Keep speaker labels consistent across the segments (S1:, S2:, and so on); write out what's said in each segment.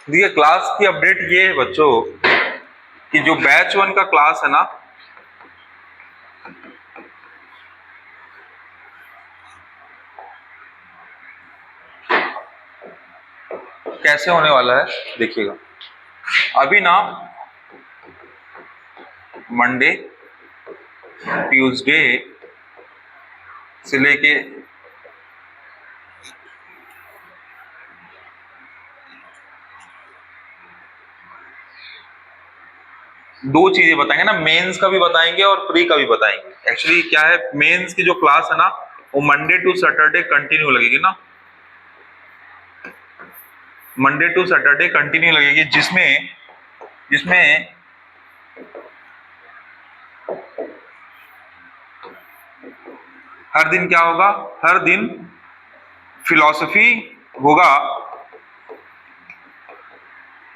S1: देखिए क्लास की अपडेट ये है बच्चों कि जो बैच 1 का क्लास है ना, कैसे होने वाला है देखिएगा। अभी ना मंडे, ट्यूसडे से लेके दो चीजें बताएंगे ना, मेंस का भी बताएंगे और प्री का भी बताएंगे। एक्चुअली क्या है, मेंस की जो क्लास है ना वो मंडे टू सैटरडे कंटिन्यू लगेगी ना, मंडे टू सैटरडे कंटिन्यू लगेगी, जिसमें जिसमें हर दिन क्या होगा, हर दिन फिलॉसफी होगा,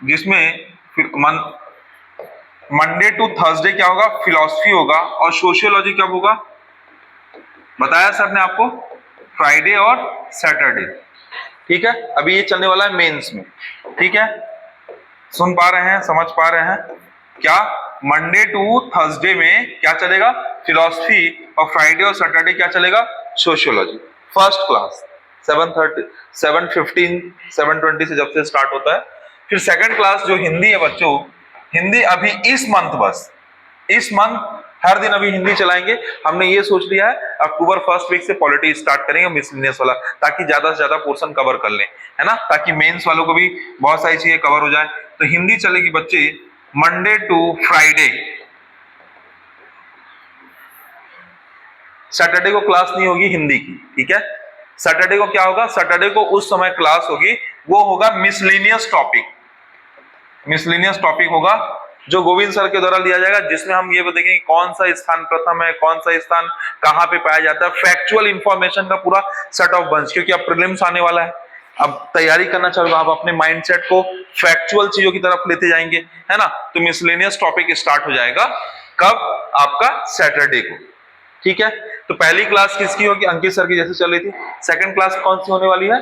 S1: जिसमें मंडे टू थर्सडे क्या होगा, फिलॉसफी होगा, और सोशियोलॉजी कब होगा बताया सर ने आपको, फ्राइडे और सैटरडे। ठीक है, अभी ये चलने वाला है मेंस में। ठीक है, सुन पा रहे हैं, समझ पा रहे हैं क्या? मंडे टू थर्सडे में क्या चलेगा, फिलॉसफी, और फ्राइडे और सैटरडे क्या चलेगा, सोशियोलॉजी। फर्स्ट क्लास 7:30 7:15 7:20 से जब से स्टार्ट होता है। फिर सेकंड क्लास जो हिंदी है बच्चों, हिंदी अभी इस मंथ, बस इस मंथ हर दिन अभी हिंदी चलाएंगे। हमने ये सोच लिया है अक्टूबर फर्स्ट वीक से पॉलिटी स्टार्ट करेंगे, मिसलेनियस वाला, ताकि ज्यादा से ज्यादा पोर्शन कवर कर लें, है ना, ताकि मेंस वालों को भी बहुत सारी चीजें कवर हो जाए। तो हिंदी चलेगी बच्चे मंडे टू फ्राइडे, सैटरडे को क्लास नहीं होगी हिंदी की। ठीक है, सैटरडे को क्या होगा, सैटरडे को उस समय क्लास होगी, वो होगा मिसलेनियस टॉपिक। मिसलेनियस टॉपिक होगा जो गोविंद सर के द्वारा लिया जाएगा, जिसमें हम ये देखेंगे कौन सा स्थान प्रथम है, कौन सा स्थान कहां पे पाया जाता है, फैक्चुअल इंफॉर्मेशन का पूरा सेट ऑफ बंच, क्योंकि अब प्रीलिम्स आने वाला है। अब तैयारी करना चाहोगे, आप अपने माइंडसेट को फैक्चुअल चीजों की तरफ लेते जाएंगे, है ना। तो मिसलेनियस टॉपिक स्टार्ट हो जाएगा कब, आपका सैटरडे को। ठीक है, तो पहली क्लास किसकी होगी, अंकित सर की जैसे चल रही थी। सेकंड क्लास कौन सी होने वाली है,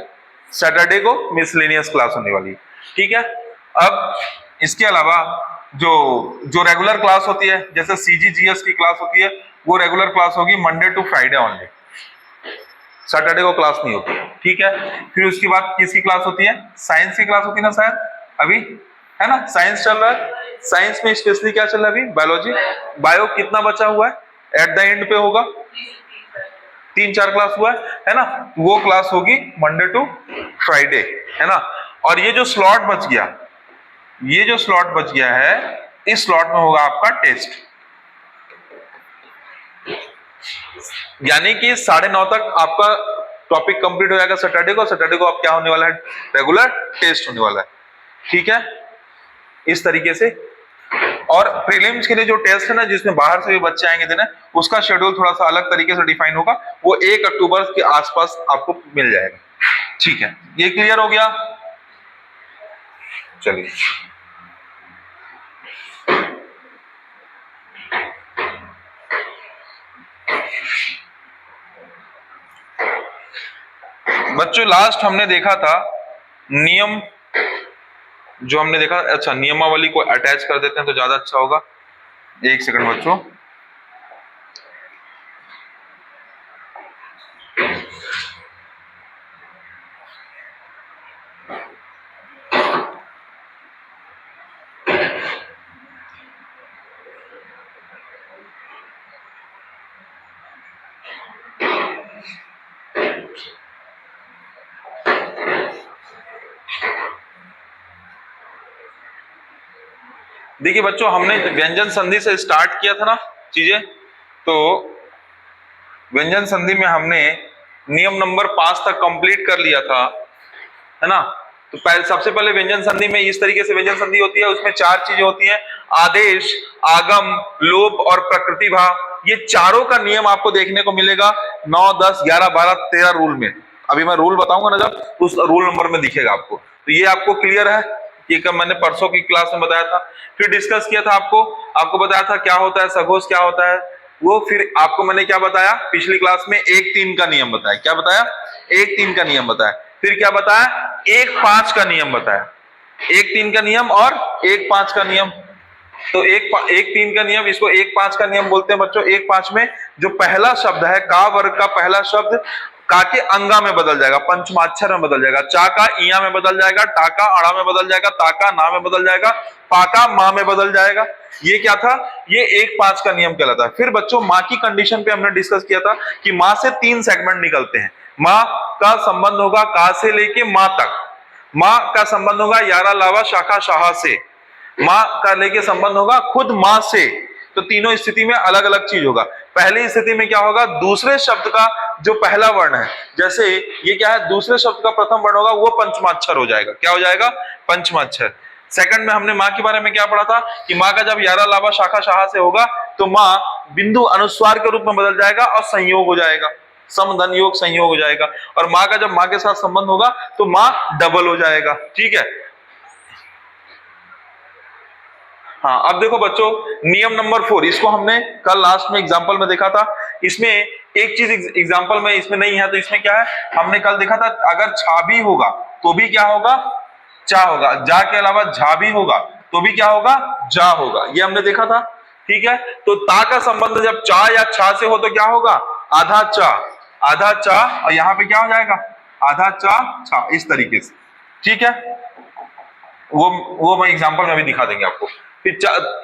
S1: सैटरडे को मिसलेनियस क्लास होने वाली है। ठीक है, अब इसके अलावा जो जो रेगुलर क्लास होती है, जैसे सीजीजीएस की क्लास होती है, वो रेगुलर क्लास होगी Monday to Friday only, Saturday को क्लास नहीं होती। ठीक है, फिर उसके बाद किसकी क्लास होती है, साइंस की क्लास होती है ना शायद अभी, है ना, साइंस चल रहा है। साइंस में स्पेशली क्या चल रहा है अभी, बायोलॉजी। बायो कितना बचा हुआ है, एट द एंड पे होगा 3-4 क्लास हुआ है ना, वो क्लास होगी मंडे टू फ्राइडे, है ना। और ये जो स्लॉट बच गया, ये जो स्लॉट बच गया है, इस स्लॉट में होगा आपका टेस्ट, यानी कि 9:30 तक आपका टॉपिक कंप्लीट हो जाएगा सैटरडे को। सैटरडे को आप क्या होने वाला है, रेगुलर टेस्ट होने वाला है। ठीक है, इस तरीके से। और प्रीलिम्स के लिए जो टेस्ट है ना, जिसमें बाहर से भी बच्चे आएंगे देने, उसका शेड्यूल थोड़ा सा अलग तरीके से डिफाइन होगा, वो 1 अक्टूबर के आसपास आपको मिल जाएगा। ठीक है, ये क्लियर हो गया। चलिए, बच्चों लास्ट हमने देखा था नियम, जो हमने देखा, अच्छा नियमावली को अटैच कर देते हैं तो ज्यादा अच्छा होगा। 1 सेकंड बच्चों, देखिए बच्चों हमने व्यंजन संधि से स्टार्ट किया था ना चीजें, तो व्यंजन संधि में हमने नियम नंबर 5 तक कंप्लीट कर लिया था, है ना। तो सबसे पहले व्यंजन संधि में इस तरीके से व्यंजन संधि होती है, उसमें 4 चीजें होती हैं, आदेश, आगम, लोप और प्रकृतिभा। ये चारों का नियम आपको देखने को मिलेगा 9, 10, 11, 12, 13 रूल में। अभी मैं रूल बताऊंगा ना जब, उस रूल नंबर में दिखेगा आपको। तो ये आपको क्लियर है, ये कब मैंने परसों की क्लास में बताया था। फिर डिस्कस किया था, आपको बताया था क्या होता है सघोष, क्या होता है वो। फिर आपको मैंने क्या बताया पिछली क्लास में, 1-3 का नियम बताया। क्या बताया, 1-3 का नियम बताया। फिर क्या बताया, 1-5 का नियम बताया। एक 3 का नियम और एक 5 का नियम। तो एक 3 का नियम, इसको एक 5 का नियम बोलते हैं बच्चों। एक 5 में जो पहला शब्द है का वर्ग का पहला शब्द का के अंगा में बदल जाएगा, पंचमाक्षर में बदल जाएगा। चा का इया में बदल जाएगा, टा का अड़ा में बदल जाएगा, ता का ना में बदल जाएगा, पा का मा में बदल जाएगा। ये क्या था? ये एक 5 का नियम कहलाता है। फिर बच्चों माँ की कंडीशन पे हमने डिस्कस किया था कि माँ से 3 सेगमेंट निकलते हैं। माँ का संबंध होगा का से लेके माँ तक। माँ का संबंध होगा यारा लावा शाखा शाह से। माँ का लेके संबंध होगा खुद माँ से। तो तीनों स्थिति में अलग अलग चीज होगा। पहली स्थिति में क्या होगा? दूसरे शब्द का जो पहला वर्ण है, जैसे ये क्या है, दूसरे शब्द का प्रथम वर्ण होगा वो पंचमाक्षर हो जाएगा। क्या हो जाएगा? पंचमाक्षर। सेकंड में हमने माँ के बारे में क्या पढ़ा था कि माँ का जब यारा लावा शाखा शाह से होगा तो माँ बिंदु अनुस्वार के रूप में बदल जाएगा और संयोग हो जाएगा, समधन योग संयोग हो जाएगा। और माँ का जब माँ के साथ संबंध होगा तो माँ डबल हो जाएगा। ठीक है। हाँ, अब देखो बच्चों नियम नंबर 4, इसको हमने कल लास्ट में एग्जांपल में देखा था। इसमें एक चीज एग्जांपल में इसमें नहीं है, तो इसमें क्या है, हमने कल देखा था अगर छा भी होगा तो भी क्या होगा? चा होगा। जा के अलावा झा भी होगा तो भी क्या होगा? जा होगा। ये हमने देखा था। ठीक है। तो ता का संबंध जब चा या छा से हो तो क्या होगा? आधा चा, आधा चा, और यहां पे क्या हो जाएगा? आधा चा छा, इस तरीके से। ठीक है। वो मैं एग्जांपल में भी दिखा देंगे आपको। फिर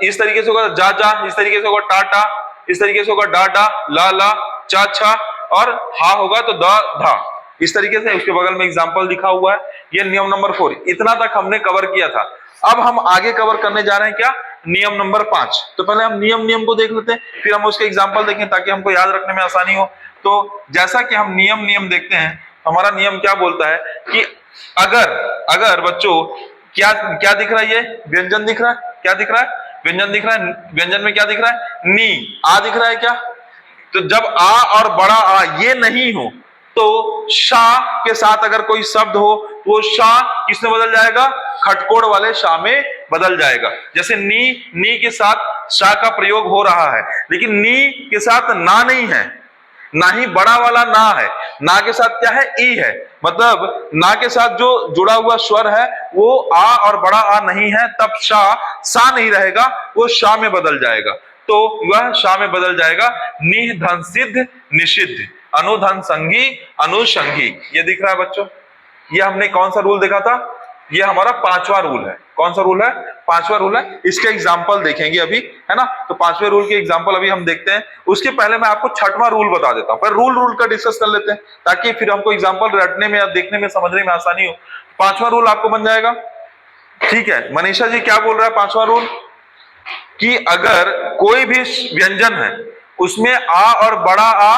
S1: इस तरीके से होगा जा जा, इस तरीके से होगा टा टा, इस तरीके से होगा डा डा, ला ला, चा छा, और हा होगा तो दा धा, इस तरीके से। उसके बगल में एग्जांपल लिखा हुआ है। ये नियम नंबर 4, इतना तक हमने कवर किया था। अब हम आगे कवर करने जा रहे हैं क्या? नियम नंबर 5। तो पहले हम नियम को देख लेते हैं, फिर हम उसके एग्जाम्पल देखें ताकि हमको याद रखने में आसानी हो। तो जैसा कि हम नियम देखते हैं, हमारा नियम क्या बोलता है कि अगर बच्चों क्या क्या दिख रहा है? ये व्यंजन दिख रहा है। क्या दिख रहा है? व्यंजन दिख रहा है। व्यंजन में क्या दिख रहा है? नी। आ दिख रहा है क्या? तो जब आ और बड़ा आ ये नहीं हो तो शा के साथ अगर कोई शब्द हो तो वो शा किसमें बदल जाएगा? खटकोड़ वाले शा में बदल जाएगा। जैसे नी के साथ शा का प्रयोग हो रहा है, लेकिन नी के साथ ना नहीं है, ना ही बड़ा वाला ना है। ना के साथ क्या है? ई है। मतलब ना के साथ जो जुड़ा हुआ स्वर है वो आ और बड़ा आ नहीं है, तब सा नहीं रहेगा, वो शा में बदल जाएगा। तो वह शा में बदल जाएगा। निह धन सिद्ध निषिद्ध, अनुधन संगी अनुषंगी। ये दिख रहा है बच्चों? ये हमने कौन सा रूल देखा था? ये हमारा 5वां रूल है। कौन सा रूल है? 5वां रूल है। इसके एग्जाम्पल देखेंगे अभी, है ना। तो 5वें रूल के एग्जाम्पल अभी हम देखते हैं। उसके पहले मैं आपको 6वां रूल बता देता हूं, पर रूल का डिस्कस कर लेते हैं ताकि फिर हमको एग्जाम्पल रटने में या देखने में समझने में आसानी हो। 5वां रूल आपको बन जाएगा। ठीक है। मनीषा जी क्या बोल रहा है? 5वां रूल कि अगर कोई भी व्यंजन है उसमें आ और बड़ा आ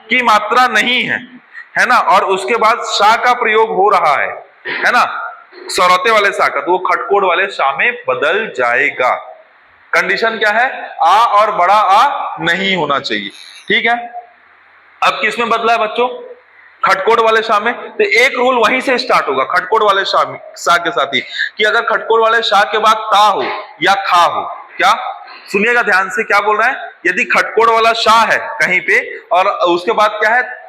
S1: की मात्रा नहीं है ना, और उसके बाद शा का प्रयोग हो रहा है ना, सौरते वाले शा का, तो वो खटकोड़ वाले शा में बदल जाएगा। कंडीशन क्या है? आ और बड़ा आ नहीं होना चाहिए। ठीक है। अब किसमें बदला है बच्चों? खटकोड़ वाले शा में। तो एक रूल वहीं से स्टार्ट होगा, खटकोड़ वाले शा के साथ ही, कि अगर खटकोड़ वाले शा के बाद ता हो या खा हो। क्या? सुनिएगा ध्यान से, क्या बोल रहा है? यदि खटकोड़ वाला शा है कहीं पे और उसके बाद क्या है,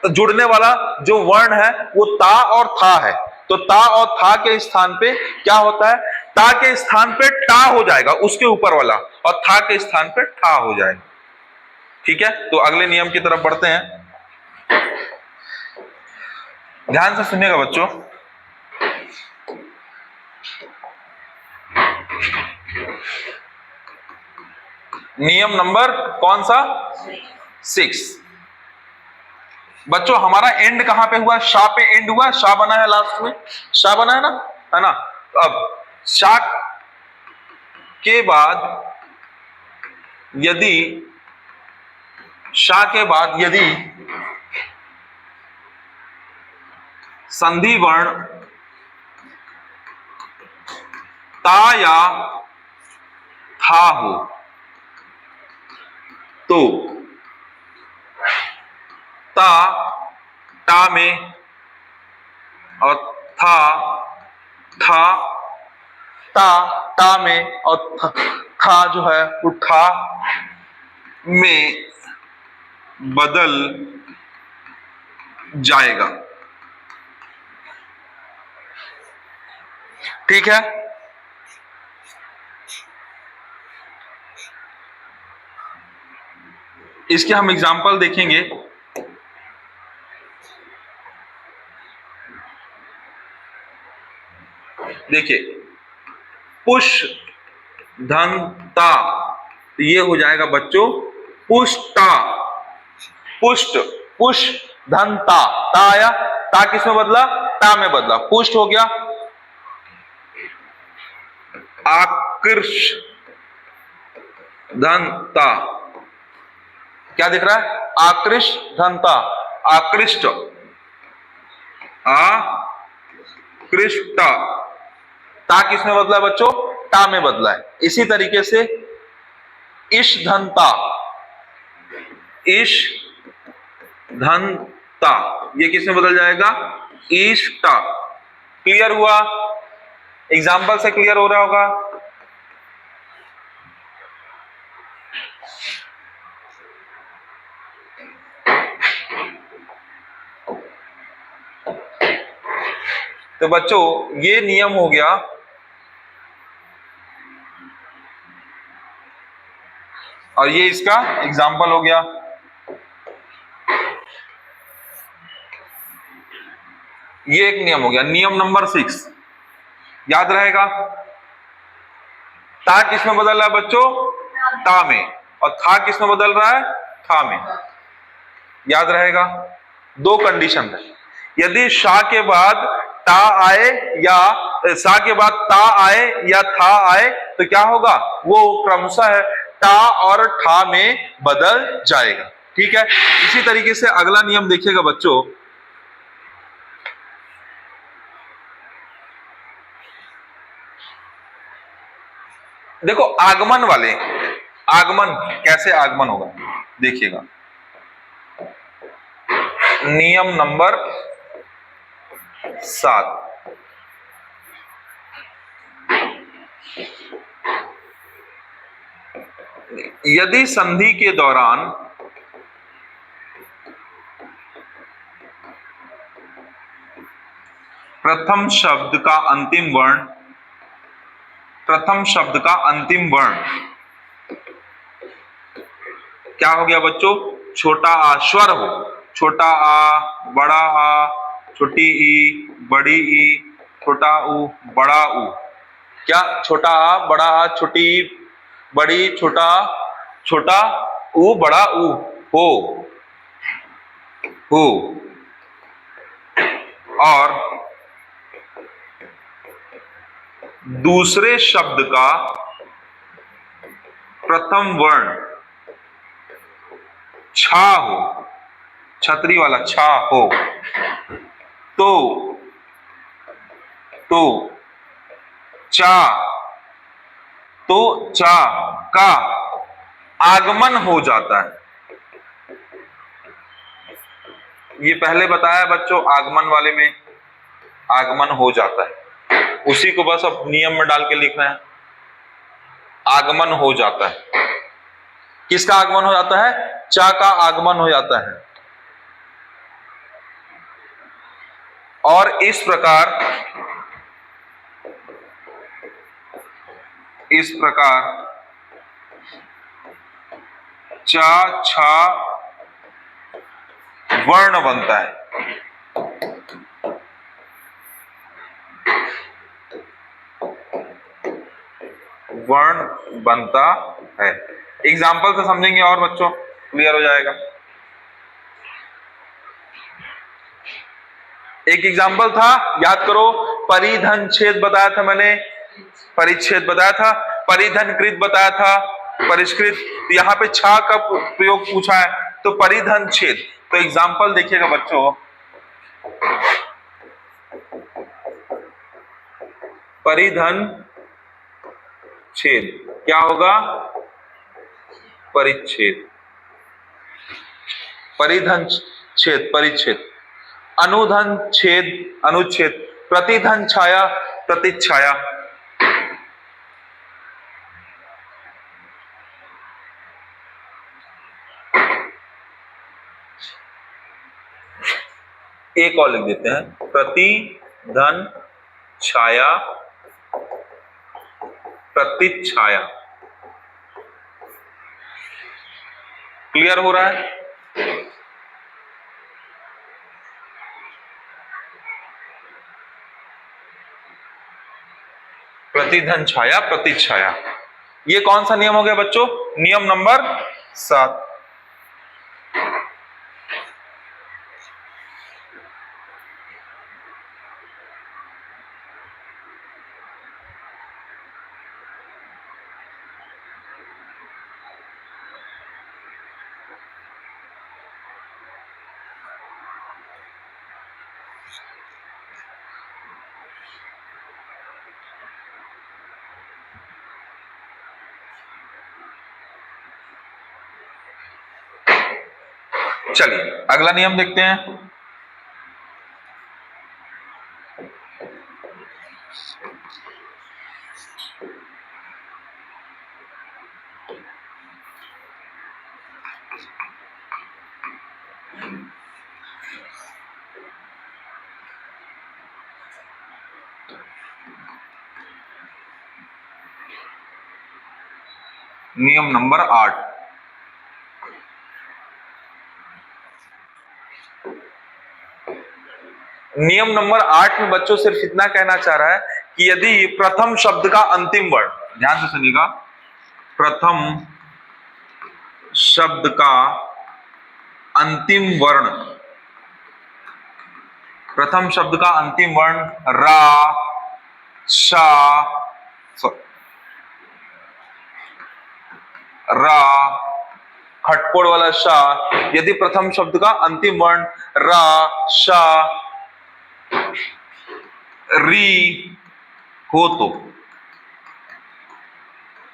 S1: जुड़ने वाला जो वर्ण है वो ता और था है, तो ता और था के स्थान पे क्या होता है? ता के स्थान पे टा हो जाएगा उसके ऊपर वाला, और था के स्थान पे ठा हो जाएगा। ठीक है। तो अगले नियम की तरफ बढ़ते हैं। ध्यान से सुनिएगा बच्चों। नियम नंबर कौन सा? 6। बच्चों हमारा एंड कहां पे हुआ? शा पे एंड हुआ। शा बना है लास्ट में, शा बना है ना, है ना। अब शा के बाद यदि शा के बाद यदि संधि वर्ण ता या था हो तो ता में और था ता में और था जो है वो ठा में बदल जाएगा। ठीक है। इसके हम एग्जाम्पल देखेंगे। देखिए, पुष धन ता, ये हो जाएगा बच्चों पुष्टा, पुष्ट, पुष धन ता, ता आया, ता किसमें बदला, ता में बदला, पुष्ट हो गया। आकृष धन ता, क्या दिख रहा है, आकृष्ट धनता, आकृष्ट, आकृष्ट, ता किसमें बदला है बच्चों, ता में बदला है। इसी तरीके से इश धनता, इश धनता, ये किसमें बदल जाएगा, इष्टा। क्लियर हुआ, एग्जाम्पल से क्लियर हो रहा होगा। तो बच्चों ये नियम हो गया। और ये इसका एग्जाम्पल हो गया। ये एक नियम हो गया। नियम नंबर 6 याद रहेगा, ता किसमें बदल रहा है बच्चों, ता में, और था किसमें बदल रहा है, था में। याद रहेगा। दो कंडीशन है, यदि शा के बाद ता आए या सा के बाद ता आए या था आए तो क्या होगा, वो क्रमशः है ता और ठा में बदल जाएगा। ठीक है। इसी तरीके से अगला नियम देखिएगा बच्चों, देखो आगमन वाले, आगमन कैसे आगमन होगा देखिएगा। नियम नंबर 7, यदि संधि के दौरान प्रथम शब्द का अंतिम वर्ण, प्रथम शब्द का अंतिम वर्ण क्या हो गया बच्चों, छोटा आ स्वर हो, छोटा आ, बड़ा आ, छोटी ई, बड़ी ई, छोटा ऊ, बड़ा ऊ, क्या छोटा आ, बड़ा आ, छोटी ई, बड़ी, छोटा, छोटा ऊ, बड़ा ऊ हो, और दूसरे शब्द का प्रथम वर्ण छा हो, छतरी वाला छा हो, तो चा, तो चा का आगमन हो जाता है। ये पहले बताया बच्चों, आगमन वाले में आगमन हो जाता है, उसी को बस अब नियम में डाल के लिखना है। आगमन हो जाता है, किसका आगमन हो जाता है, चा का आगमन हो जाता है। और इस प्रकार चा छा वर्ण बनता है। वर्ण बनता है। एग्जाम्पल से समझेंगे और बच्चों क्लियर हो जाएगा। एक एग्जाम्पल था, याद करो, परिधन छेद बताया था मैंने, परिच्छेद बताया था, परिधन कृत बताया था, परिष्कृत। तो यहाँ पे छा का प्रयोग पूछा है, तो परिधन छेद। तो एग्जाम्पल देखिएगा बच्चों, परिधन छेद क्या होगा, परिच्छेद, परिधन छेद, परिच्छेद। अनुधन छेद, अनुच्छेद। प्रतिधन छाया, प्रतिच्छाया। एक और लिख देते हैं, प्रतिधन छाया, प्रतिच्छाया। क्लियर हो रहा है? प्रतिधन छाया, प्रतिच्छाया। ये कौन सा नियम हो गया बच्चों? नियम नंबर 7। चलिए अगला नियम देखते हैं। नियम नंबर 8। नियम नंबर 8 में बच्चों सिर्फ इतना कहना चाह रहा है कि यदि प्रथम शब्द का अंतिम वर्ण, ध्यान से सुनिएगा, प्रथम शब्द का अंतिम वर्ण, प्रथम शब्द का अंतिम वर्ण रा, शा, रा, खटकोड़ वाला शा, यदि प्रथम शब्द का अंतिम वर्ण रा, शा, री हो तो,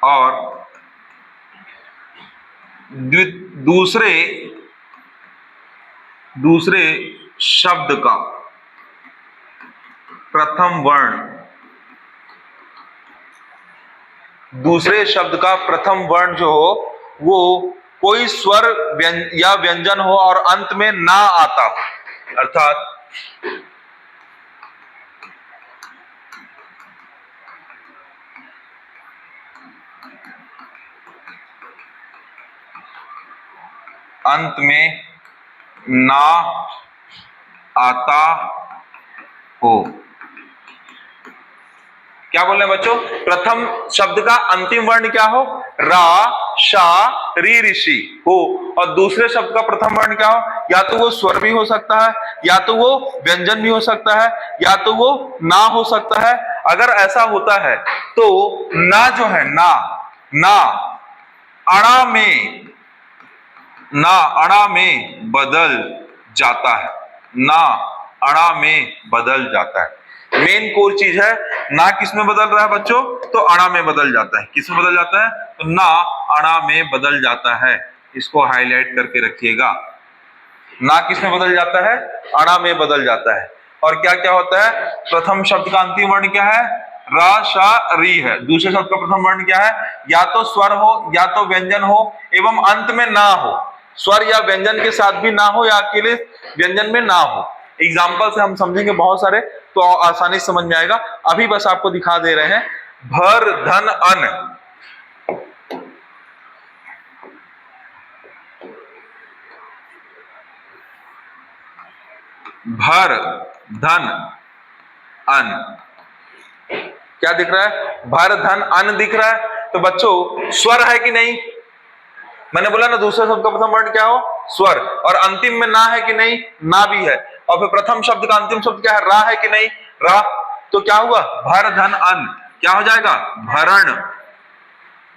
S1: और दूसरे शब्द का प्रथम वर्ण, दूसरे शब्द का प्रथम वर्ण जो हो वो कोई स्वर या व्यंजन हो और अंत में ना आता हो, अर्थात अंत में ना आता हो। क्या बोल रहे हैं बच्चों? प्रथम शब्द का अंतिम वर्ण क्या हो? रा, शा, री, ऋषि हो, और दूसरे शब्द का प्रथम वर्ण क्या हो? या तो वो स्वर भी हो सकता है, या तो वो व्यंजन भी हो सकता है, या तो वो ना हो सकता है। अगर ऐसा होता है तो ना जो है ना अणा में बदल जाता है, ना अणा में बदल जाता है। मेन कोर चीज है, ना किस में बदल रहा है बच्चों? तो अणा में बदल जाता है। किस में बदल जाता है? तो ना अणा में बदल जाता है। इसको हाईलाइट करके रखिएगा। ना किस में बदल जाता है? अणा में बदल जाता है। और क्या क्या होता है? प्रथम शब्द का अंतिम वर्ण क्या है? रा, शा, री है। दूसरे शब्द का प्रथम वर्ण क्या है? या तो स्वर हो, या तो व्यंजन हो, एवं अंत में ना हो। स्वर या व्यंजन के साथ भी ना हो, या अकेले व्यंजन में ना हो। एग्जाम्पल से हम समझेंगे बहुत सारे, तो आसानी से समझ में आएगा। अभी बस आपको दिखा दे रहे हैं। भर, धन, अन, भर, धन, अन, क्या दिख रहा है? भर, धन, अन दिख रहा है। तो बच्चों स्वर है कि नहीं? मैंने बोला ना, दूसरे शब्द का प्रथम वर्ण क्या हो? स्वर, और अंतिम में ना है कि नहीं? ना भी है। और फिर प्रथम शब्द का अंतिम शब्द क्या है? रा है कि नहीं? रा। तो क्या हुआ? भर, धन, अन, क्या हो जाएगा? भरण।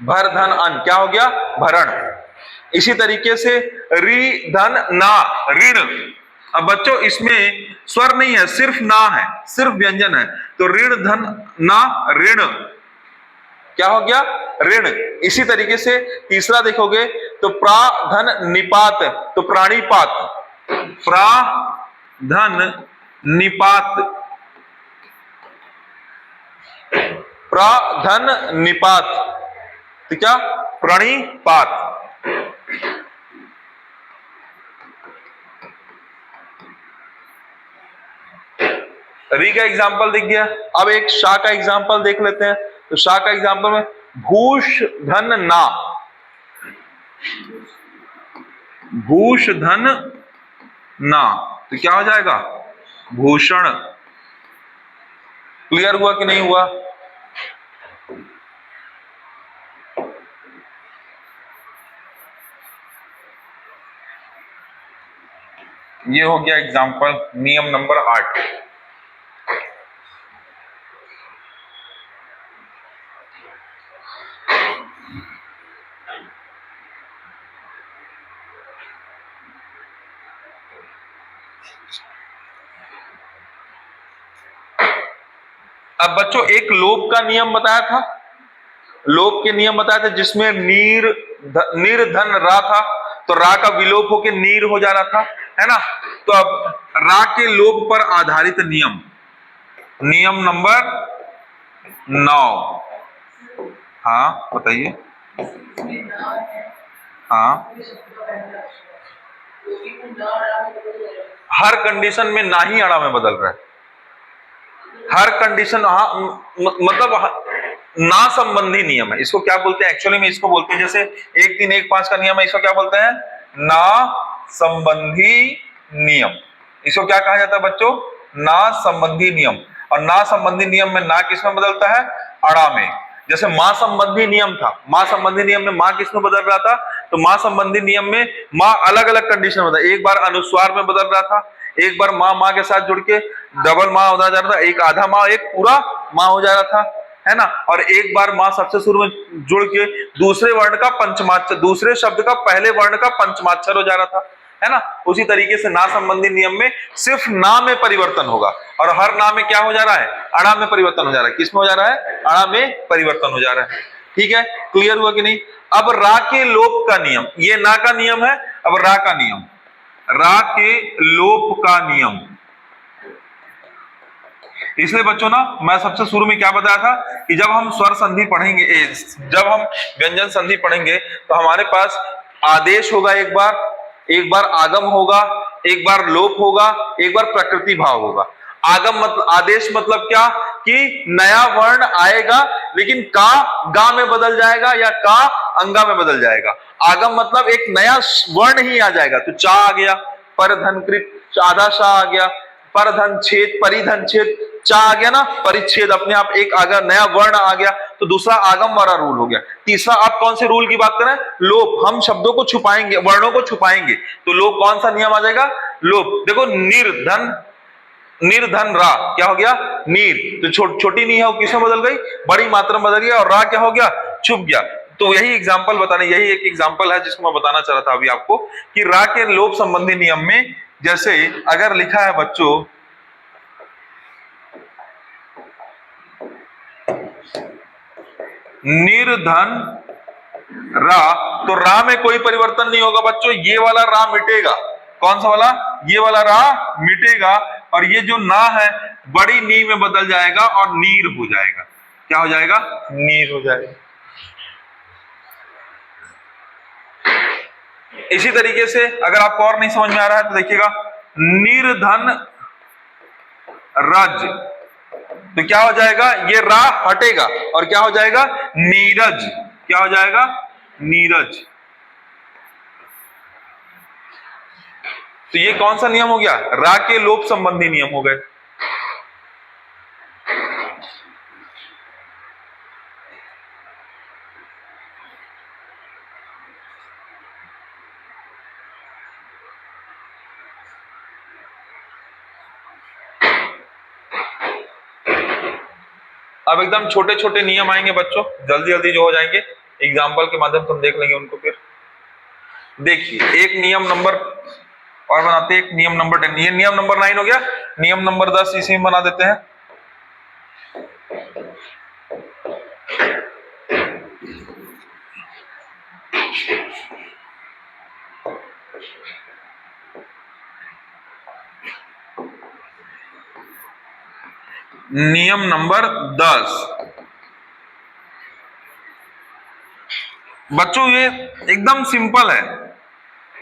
S1: भर, धन, अन क्या हो गया? भरण। इसी तरीके से री, धन, ना, ऋण। अब बच्चों इसमें स्वर नहीं है, सिर्फ ना है, सिर्फ व्यंजन है। तो ऋण, धन, ना, ऋण, क्या हो गया? ऋण। इसी तरीके से तीसरा देखोगे तो प्रा, धन, निपात, तो प्राणीपात। प्रा, धन, निपात, प्रा, धन, निपात, तो क्या? प्रणिपात। री का एग्जाम्पल दिख गया। अब एक शा का एग्जाम्पल देख लेते हैं। तो शा का एग्जाम्पल में भूष धन ना, भूष धन ना, तो क्या हो जाएगा? भूषण। क्लियर हुआ कि नहीं हुआ? ये हो गया एग्जाम्पल नियम नंबर 8। अब बच्चों एक लोप का नियम बताया था, लोप के नियम बताया था जिसमें निर्धन रा था, तो रा का विलोप होके नीर हो जा रहा था, है ना। तो अब रा के लोप पर आधारित नियम, नियम नंबर 9। हाँ बताइए। हाँ, हर कंडीशन में ना ही अड़ा में बदल रहा है, हर कंडीशन। हाँ मतलब ना संबंधी नियम है, इसको क्या बोलते हैं एक्चुअली में? इसको बोलते हैं जैसे 1-3-1-5 का नियम है, इसको क्या बोलते हैं? ना संबंधी नियम। इसको क्या कहा जाता है बच्चों? ना संबंधी नियम। और ना संबंधी नियम में ना किस में बदलता है? अड़ा में। जैसे मां संबंधी नियम था, मां संबंधी नियम में मां किस में बदल रहा था? तो मां संबंधी नियम में मां अलग अलग कंडीशन में बदल, एक बार अनुस्वार में बदल रहा था, एक बार मां मां के साथ जुड़ के डबल मां हो जा रहा था, एक आधा मां एक पूरा मां हो जा रहा था, है ना। और एक बार मां सबसे शुरू में जुड़ के दूसरे वर्ण का पंचमाक्षर, दूसरे शब्द का पहले वर्ण का पंचमाक्षर हो जा रहा था, है ना। उसी तरीके से ना संबंधी नियम में सिर्फ ना में परिवर्तन होगा, और हर ना में क्या हो जा रहा है? अड़ा में परिवर्तन हो जा रहा है। किस में हो जा रहा है? अड़ा में परिवर्तन हो जा रहा है। ठीक है, क्लियर हुआ कि नहीं? अब रा के लोप का नियम, ये ना का नियम है, अब रा का नियम, रा के लोप का नियम। इसलिए बच्चों ना मैं सबसे शुरू में क्या बताया था कि जब हम स्वर संधि पढ़ेंगे, जब हम व्यंजन संधि पढ़ेंगे, तो हमारे पास आदेश होगा, एक बार आगम होगा, एक बार लोप होगा, एक बार प्रकृति भाव होगा। आगम मतलब, आदेश मतलब क्या कि नया वर्ण आएगा लेकिन का गा में बदल जाएगा या का अंगा में बदल जाएगा। आगम मतलब एक नया वर्ण ही आ जाएगा, तो चा आ गया, पर धन कृत आधा शाह आ गया, पर धन छेद परिधन छेद चा आ गया ना, परिच्छेद अपने आप एक आ गया, नया वर्ण आ गया, तो दूसरा आगम वाला रूल हो गया। तीसरा आप कौन से रूल की बात करें? लोप। हम शब्दों को छुपाएंगे, वर्णों को छुपाएंगे, तो लोप कौन सा नियम आ जाएगा? लोप। देखो निर्धन, निर्धन रा क्या हो गया? नीर, तो छोटी नी है वो किसमें बदल गई? बड़ी मात्रा में बदल गया, और रा क्या हो गया? छुप गया। तो यही एग्जाम्पल बताने, यही एक एग्जाम्पल है जिसको मैं बताना चाह रहा था अभी आपको कि रा के लोप संबंधी नियम में जैसे अगर लिखा है बच्चों निर्धन रा, तो रा में कोई परिवर्तन नहीं होगा बच्चों, ये वाला रा मिटेगा। कौन सा वाला? ये वाला रा मिटेगा, और ये जो ना है बड़ी नी में बदल जाएगा और नीर हो जाएगा। क्या हो जाएगा? नीर हो जाएगा। इसी तरीके से अगर आपको और नहीं समझ में आ रहा है तो देखिएगा, निर्धन रज, तो क्या हो जाएगा? ये रा हटेगा और क्या हो जाएगा? नीरज। क्या हो जाएगा? नीरज। तो ये कौन सा नियम हो गया? रा के लोप संबंधी नियम हो गए। अब एकदम छोटे छोटे नियम आएंगे बच्चों, जल्दी जल्दी जो हो जाएंगे, एग्जाम्पल के माध्यम से हम देख लेंगे उनको। फिर देखिए एक नियम नंबर और बनाते हैं, एक नियम नंबर 10, ये नियम नंबर 9 हो गया, नियम नंबर 10 इसी में बना देते हैं। नियम नंबर 10 बच्चों ये एकदम सिंपल है,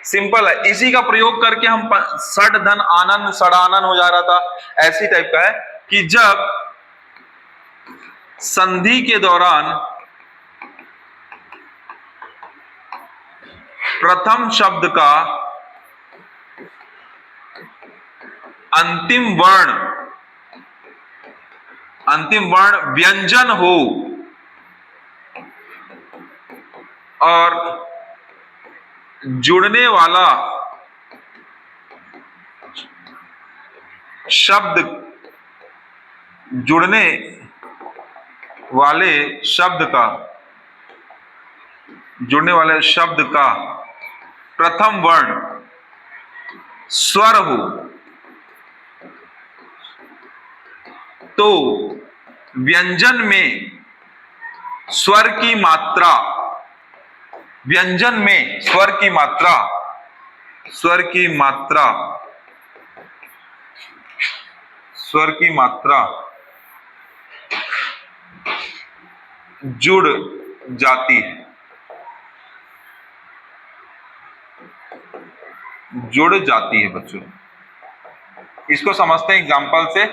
S1: सिंपल है। इसी का प्रयोग करके हम सड धन आनन सड़ानन हो जा रहा था, ऐसी टाइप का है कि जब संधि के दौरान प्रथम शब्द का अंतिम वर्ण व्यंजन हो और जुड़ने वाला शब्द का प्रथम वर्ण स्वर हो तो व्यंजन में स्वर की मात्रा जुड़ जाती है बच्चों। इसको समझते हैं एग्जांपल से।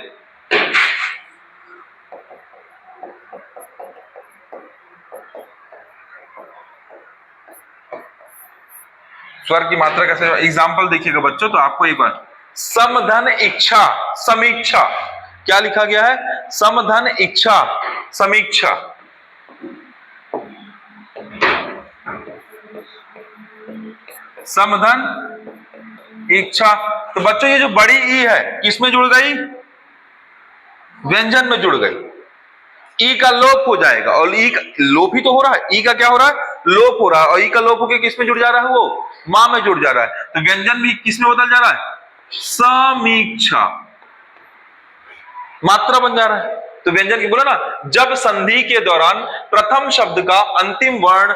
S1: स्वर की मात्रा कैसे, एग्जाम्पल देखिएगा बच्चों तो आपको एक बार, समधन इच्छा समीक्षा, क्या लिखा गया है? समधन इच्छा समीक्षा। समधन इच्छा, तो बच्चों ये जो बड़ी ई है किसमें जुड़ गई? व्यंजन में जुड़ गई। ई का लोप हो जाएगा, और ई का लोप ही तो हो रहा है, ई का क्या हो रहा है? लोप हो रहा है, और ई का लोप होकर किसमें जुड़ जा रहा है? वो मां में जुड़ जा रहा है, तो व्यंजन भी किसमें बदल जा रहा है? समीक्षा, मात्रा बन जा रहा है। तो व्यंजन की बोला ना, जब संधि के दौरान प्रथम शब्द का अंतिम वर्ण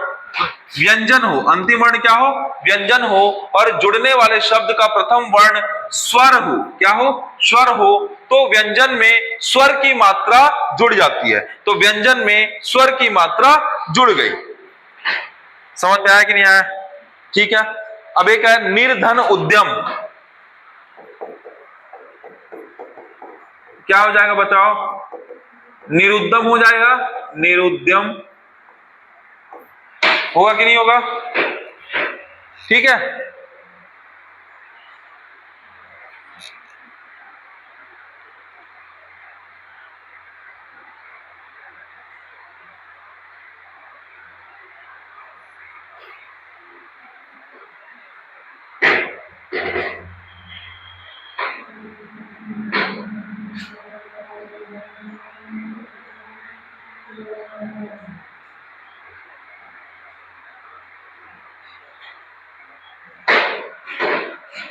S1: व्यंजन हो, अंतिम वर्ण क्या हो? व्यंजन हो, और जुड़ने वाले शब्द का प्रथम वर्ण स्वर हो, क्या हो? स्वर हो, तो व्यंजन में स्वर की मात्रा जुड़ जाती है। तो व्यंजन में स्वर की मात्रा जुड़ गई। समझ में आया कि नहीं आया? ठीक है। अब एक है निर्धन उद्यम। क्या हो जाएगा बताओ? निरुद्यम हो जाएगा। निरुद्यम होगा कि नहीं होगा? ठीक है।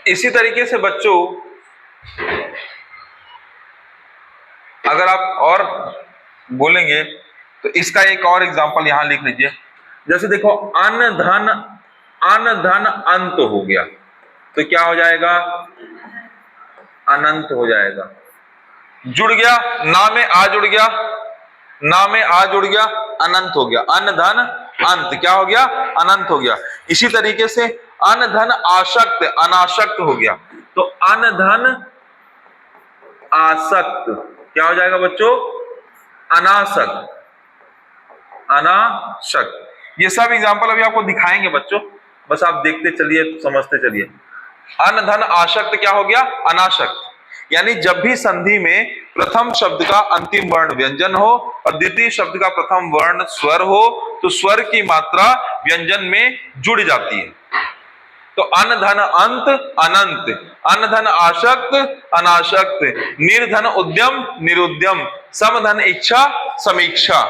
S1: इसी तरीके से बच्चों अगर आप और बोलेंगे तो इसका एक और एग्जांपल यहां लिख लीजिए। जैसे देखो, अन धन अंत हो गया, तो क्या हो जाएगा? अनंत हो जाएगा। जुड़ गया, ना में आ जुड़ गया, ना में आ जुड़ गया, अनंत हो गया। अन धन अंत क्या हो गया? अनंत हो गया। इसी तरीके से अन धन आसक्त अनासक्त हो गया, तो अन धन आसक्त क्या हो जाएगा बच्चों? अनासक्त। अनासक्त। ये सब एग्जांपल अभी आपको दिखाएंगे बच्चों, बस आप देखते चलिए, समझते चलिए। अन धन आसक्त क्या हो गया? अनासक्त। यानी जब भी संधि में प्रथम शब्द का अंतिम वर्ण व्यंजन हो और द्वितीय शब्द का प्रथम वर्ण स्वर हो, तो स्वर की मात्रा व्यंजन में जुड़ जाती है। तो अन धन अंत अनंत, अन धन आसक्त अनासक्त, निर्धन उद्यम निरुद्यम, समधन इच्छा समीक्षा।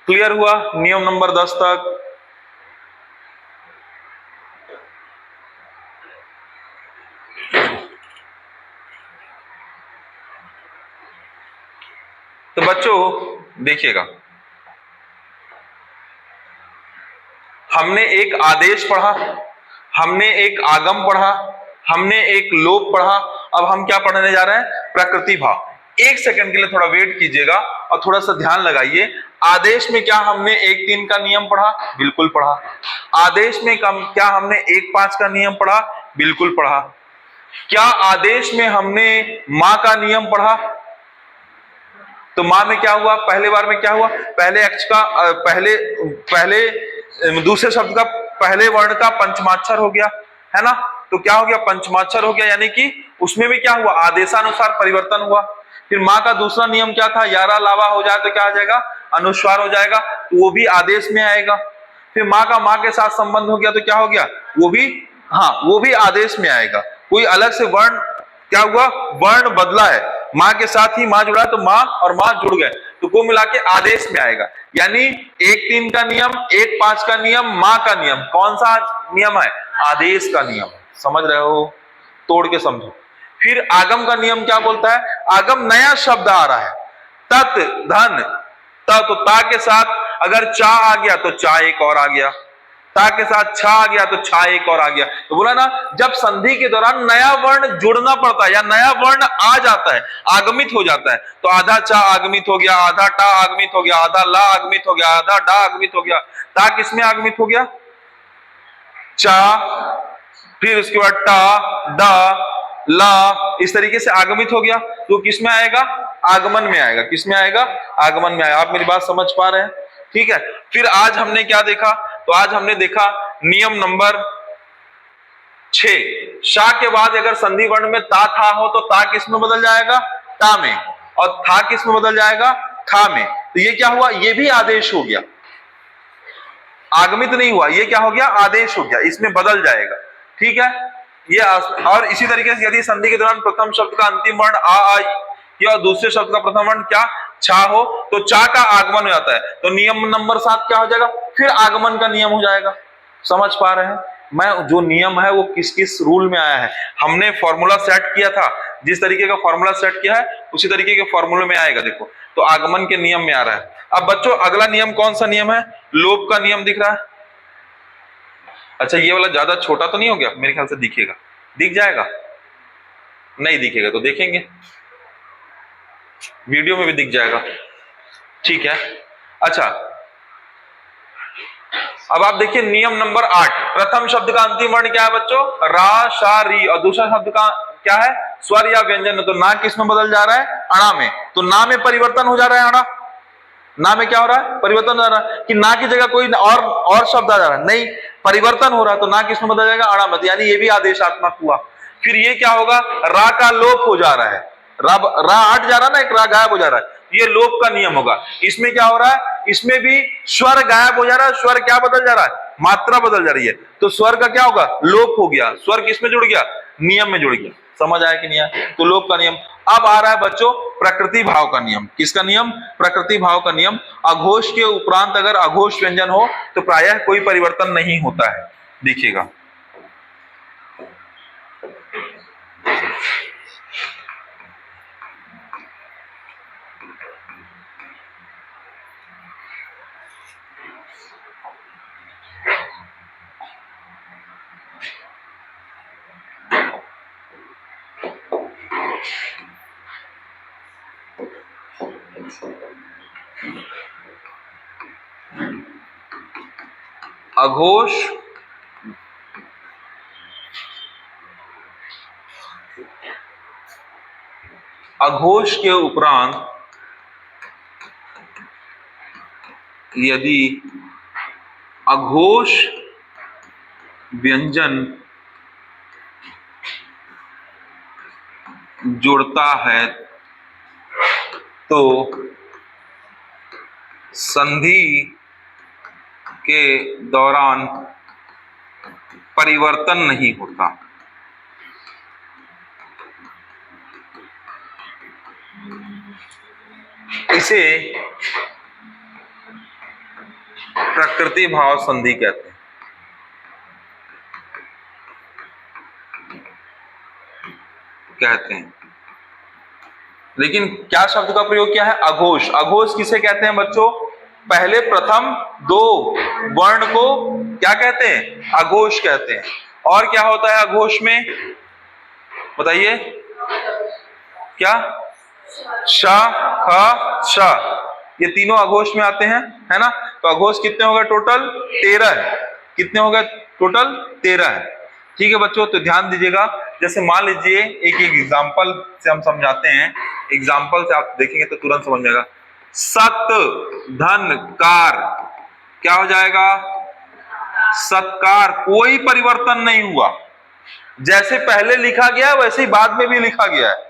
S1: क्लियर हुआ नियम नंबर 10 तक? तो बच्चों देखिएगा, हमने एक आदेश पढ़ा, हमने एक आगम पढ़ा, हमने एक लोप पढ़ा। अब हम क्या पढ़ने जा रहे हैं? प्रकृति भाव। एक सेकंड के लिए थोड़ा वेट कीजिएगा और थोड़ा सा ध्यान लगाइए। आदेश में क्या हमने 1-3 का नियम पढ़ा? बिल्कुल पढ़ा। आदेश में क्या हमने 1-5 का नियम पढ़ा? बिल्कुल पढ़ा। क्या आदेश में हमने मां का नियम पढ़ा? तो मां में क्या हुआ? पहले बार में क्या हुआ? पहले अक्ष का पहले दूसरे शब्द का पहले वर्ण का पंचमाक्षर हो गया, है ना, तो क्या हो गया, पंचमाक्षर हो गया, यानी कि उसमें भी क्या हुआ, आदेशानुसार परिवर्तन हुआ। फिर माँ का दूसरा नियम क्या था, यारा लावा हो जाए तो क्या आ जाएगा, अनुस्वार हो जाएगा, तो वो भी आदेश में आएगा। फिर माँ का माँ के साथ संबंध हो गया तो क्या हो गया, वो भी, हाँ वो भी आदेश में आएगा। कोई अलग से वर्ण क्या हुआ, वर्ण बदला है, माँ के साथ ही माँ जुड़ा है तो माँ और माँ जुड़ गए, तो को मिला के आदेश में आएगा। यानी 1-3 का नियम, 1-5 का नियम, माँ का नियम, कौन सा नियम है, आदेश का नियम। समझ रहे हो, तोड़ के समझो। फिर आगम का नियम क्या बोलता है, आगम नया शब्द आ रहा है, तत् धन, तो ता के साथ अगर चा आ गया तो चा एक और आ गया, ता के साथ छा आ गया तो छा एक और आ गया। तो बोला ना, जब संधि के दौरान नया वर्ण जुड़ना पड़ता है या नया वर्ण आ जाता है, आगमित हो जाता है, तो आधा चा आगमित हो गया, आधा टा आगमित हो गया, आधा ला आगमित हो गया, आधा डा आगमित हो गया, ता किसमें आगमित हो गया, चा, फिर उसके बाद टा, डा, ला, इस तरीके से आगमित हो गया, तो किसमें आएगा, आगमन में आएगा। किसमें आएगा, आगमन में आएगा। आप मेरी बात समझ पा रहे हैं, ठीक है। फिर आज हमने क्या देखा, तो आज हमने देखा नियम नंबर 6, शा के बाद अगर संधि वर्ण में ता था हो तो ता किस में बदल जाएगा, ता में, और था किस में बदल जाएगा, था में। तो ये क्या हुआ, ये भी आदेश हो गया, आगमित नहीं हुआ, ये क्या हो गया, आदेश हो गया, इसमें बदल जाएगा, ठीक है। ये और इसी तरीके से यदि संधि के दौरान प्रथम शब्द का अंतिम वर्ण आ या दूसरे शब्द का प्रथम वर्ण क्या, छा हो, तो चा का आगमन हो जाता है, तो नियम नंबर 7 क्या हो जाएगा, फिर आगमन का नियम हो जाएगा। समझ पा रहे हैं, मैं जो नियम है वो किस किस रूल में आया है, हमने फॉर्मूला सेट किया था, जिस तरीके का फॉर्मूला सेट किया है उसी तरीके के फॉर्मूले में आएगा। देखो, तो आगमन के नियम में आ रहा है। अब बच्चों अगला नियम कौन सा नियम है, लोप का नियम दिख रहा है। अच्छा, ये वाला ज्यादा छोटा तो नहीं हो गया, मेरे ख्याल से दिखेगा, दिख जाएगा, नहीं दिखेगा तो देखेंगे, वीडियो में भी दिख जाएगा, ठीक है। अच्छा, अब आप देखिए नियम नंबर 8, प्रथम शब्द का अंतिम वर्ण क्या है बच्चों, रा, शा, री, और दूसरा शब्द का क्या है, स्वर या व्यंजन। तो ना किस में बदल जा रहा है, अणा में, तो ना में परिवर्तन हो जा रहा है, अणा, ना में क्या हो रहा है, परिवर्तन हो रहा है, कि ना की जगह कोई और शब्द आ जा रहा है, नहीं, परिवर्तन हो रहा है, तो ना किस में बदल जाएगा, अणा में, यानी ये भी आदेशात्मक हुआ। फिर ये क्या होगा, रा का लोप हो जा रहा है, रा हट जा रहा है ना, एक रा गायब हो जा रहा है, ये लोप का नियम होगा। इसमें क्या हो रहा है, इसमें भी स्वर गायब हो जा रहा है, स्वर क्या बदल जा रहा है, मात्रा बदल जा रही है, तो स्वर का क्या होगा, लोप हो गया, स्वर किसमें जुड़ गया, नियम में जुड़ गया। समझ आया कि नहीं आया, तो लोप का नियम। अब आ रहा है बच्चों प्रकृति भाव का नियम। किसका नियम, प्रकृति भाव का नियम। अघोष के उपरांत अगर अघोष व्यंजन हो तो प्रायः कोई परिवर्तन नहीं होता है, देखिएगा। अघोष अघोष के उपरांत यदि अघोष व्यंजन जुड़ता है तो संधि के दौरान परिवर्तन नहीं होता। इसे प्रकृति भाव संधि कहते हैं। लेकिन क्या शब्द का प्रयोग किया है, अघोष। अघोष किसे कहते हैं बच्चों, पहले प्रथम 2 वर्ण को क्या कहते हैं, अघोष कहते हैं। और क्या होता है अघोष में, बताइए, क्या, श, ख, श, ये तीनों अघोष में आते हैं, है ना। तो अघोष कितने हो गए टोटल, 13 है। कितने हो गए टोटल, 13 है। ठीक है बच्चों, तो ध्यान दीजिएगा। जैसे मान लीजिए एक एग्जाम्पल से हम समझाते हैं, एग्जाम्पल से आप देखेंगे तो तुरंत समझ में आएगा। सत धन कार क्या हो जाएगा, सत्कार, कोई परिवर्तन नहीं हुआ, जैसे पहले लिखा गया है वैसे ही बाद में भी लिखा गया है।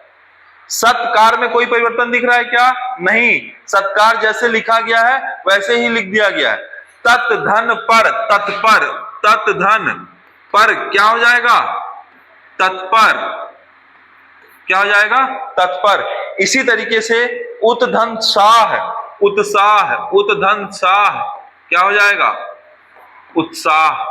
S1: सत्कार में कोई परिवर्तन दिख रहा है क्या? नहीं, सत्कार जैसे लिखा गया है वैसे ही लिख दिया गया है। तत् धन पर, तत्पर, तत् धन पर क्या हो जाएगा? तत्पर। क्या हो जाएगा? तत्पर। इसी तरीके से उत धन साह, उत्साह, उत धन साह क्या हो जाएगा? उत्साह।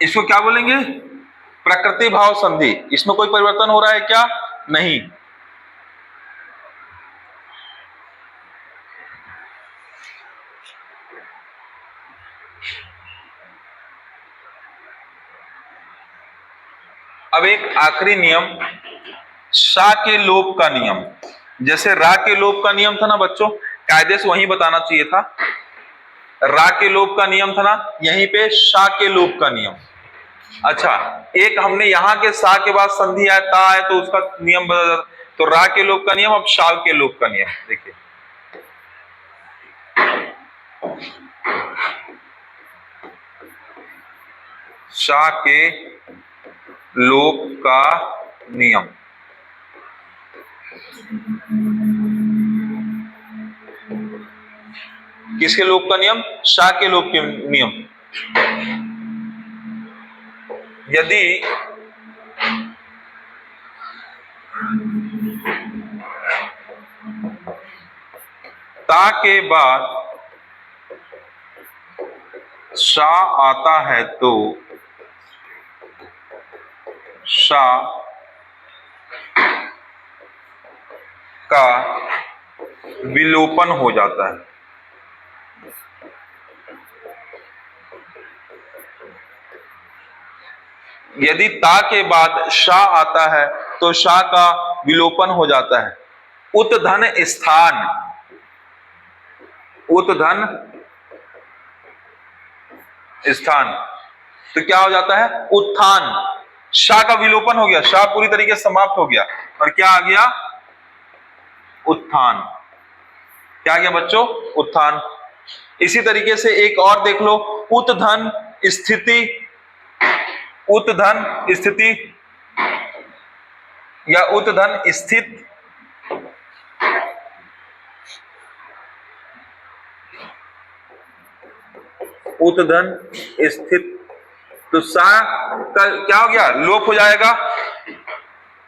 S1: इसको क्या बोलेंगे? प्रकृति भाव संधि। इसमें कोई परिवर्तन हो रहा है क्या? नहीं। अब एक आखिरी नियम, शा के लोप का नियम। जैसे रा के लोप का नियम था ना बच्चों, कायदे से वहीं बताना चाहिए था। रा के लोप का नियम था ना, यहीं पे शा के लोप का नियम। अच्छा, एक हमने यहां के सा के बाद संधि आया, ता है, तो उसका नियम बदल जाता। तो रा के लोप का नियम, अब शा के लोप का नियम देखिए। शा के लोप का नियम। किसके लोप का नियम? शा के लोप के नियम। यदि ता के बाद शा आता है तो शा का विलोपन हो जाता है। यदि ता के बाद शा आता है तो शा का विलोपन हो जाता है। उत धन स्थान, उत धन स्थान, तो क्या हो जाता है? उत्थान। शा का विलोपन हो गया, शा पूरी तरीके से समाप्त हो गया, और क्या आ गया? उत्थान। क्या आ गया बच्चों? उत्थान। इसी तरीके से एक और देख लो, उत धन स्थिति, उत धन स्थिति या उत धन स्थित, उत धन स्थित, तो सा का क्या हो गया? लोप हो जाएगा,